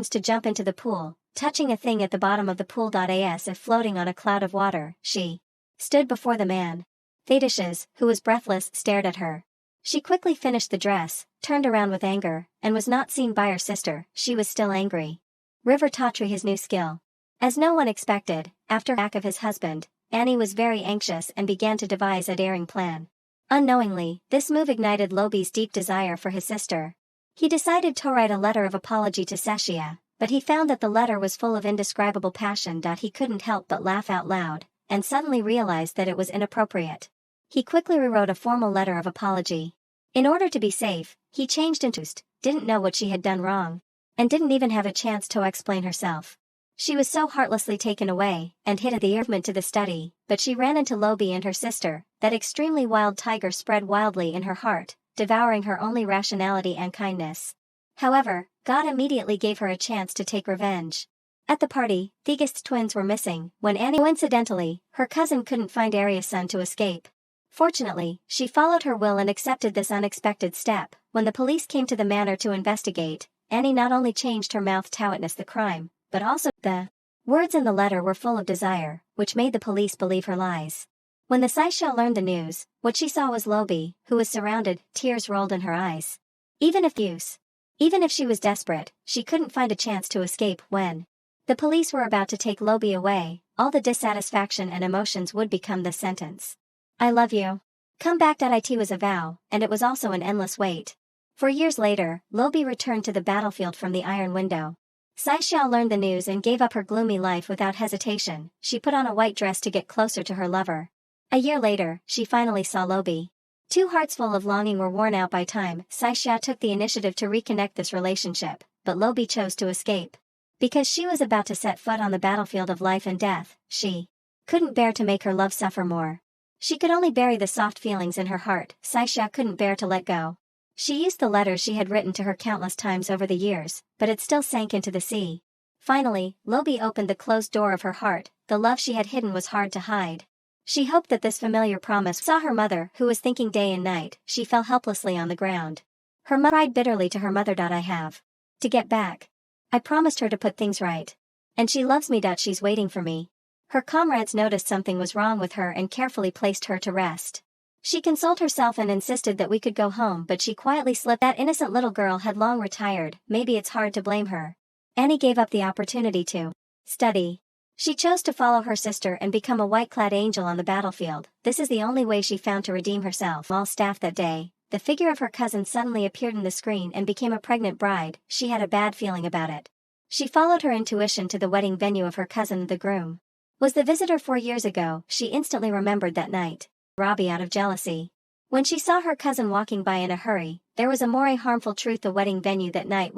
to jump into the pool, touching a thing at the bottom of the pool. As if floating on a cloud of water, she stood before the man. Fadishes, who was breathless, stared at her. She quickly finished the dress, turned around with anger, and was not seen by her sister. She was still angry. River taught his new skill. As no one expected, after the attack of his husband, Annie was very anxious and began to devise a daring plan. Unknowingly, this move ignited Lobi's deep desire for his sister. He decided to write a letter of apology to Seshia, but he found that the letter was full of indescribable passion. He couldn't help but laugh out loud, and suddenly realized that it was inappropriate. He quickly rewrote a formal letter of apology. In order to be safe, he changed into didn't know what she had done wrong, and didn't even have a chance to explain herself. She was so heartlessly taken away, and hid at the movement to the study, but she ran into Lobi and her sister. That extremely wild tiger spread wildly in her heart, devouring her only rationality and kindness. However, God immediately gave her a chance to take revenge. At the party, the August twins were missing, when Annie, coincidentally, her cousin, couldn't find Aria's son to escape. Fortunately, she followed her will and accepted this unexpected step. When the police came to the manor to investigate, Annie not only changed her mouth to witness the crime, but also the words in the letter were full of desire, which made the police believe her lies. When the Seshia learned the news, what she saw was Lobi, who was surrounded. Tears rolled in her eyes. Even if she was desperate, she couldn't find a chance to escape. When the police were about to take Lobi away, all the dissatisfaction and emotions would become the sentence. "I love you. Come back." It was a vow, and it was also an endless wait. For years later, Lobi returned to the battlefield from the iron window. Seshia learned the news and gave up her gloomy life without hesitation. She put on a white dress to get closer to her lover. A year later, she finally saw Lobi. Two hearts full of longing were worn out by time. Seshia took the initiative to reconnect this relationship, but Lobi chose to escape. Because she was about to set foot on the battlefield of life and death, she couldn't bear to make her love suffer more. She could only bury the soft feelings in her heart. Seshia couldn't bear to let go. She used the letters she had written to her countless times over the years, but it still sank into the sea. Finally, Lobi opened the closed door of her heart. The love she had hidden was hard to hide. She hoped that this familiar promise saw her mother, who was thinking day and night. She fell helplessly on the ground. Her mother cried bitterly to her mother. "I have to get back. I promised her to put things right. And she loves me. She's waiting for me." Her comrades noticed something was wrong with her and carefully placed her to rest. She consoled herself and insisted that we could go home, but she quietly slipped. That innocent little girl had long retired. Maybe it's hard to blame her. Annie gave up the opportunity to study. She chose to follow her sister and become a white-clad angel on the battlefield. This is the only way she found to redeem herself. All staff that day, the figure of her cousin suddenly appeared in the screen and became a pregnant bride. She had a bad feeling about it. She followed her intuition to the wedding venue of her cousin. The groom was the visitor 4 years ago. She instantly remembered that night. Robbie out of jealousy. When she saw her cousin walking by in a hurry, there was a more harmful truth. The wedding venue that night was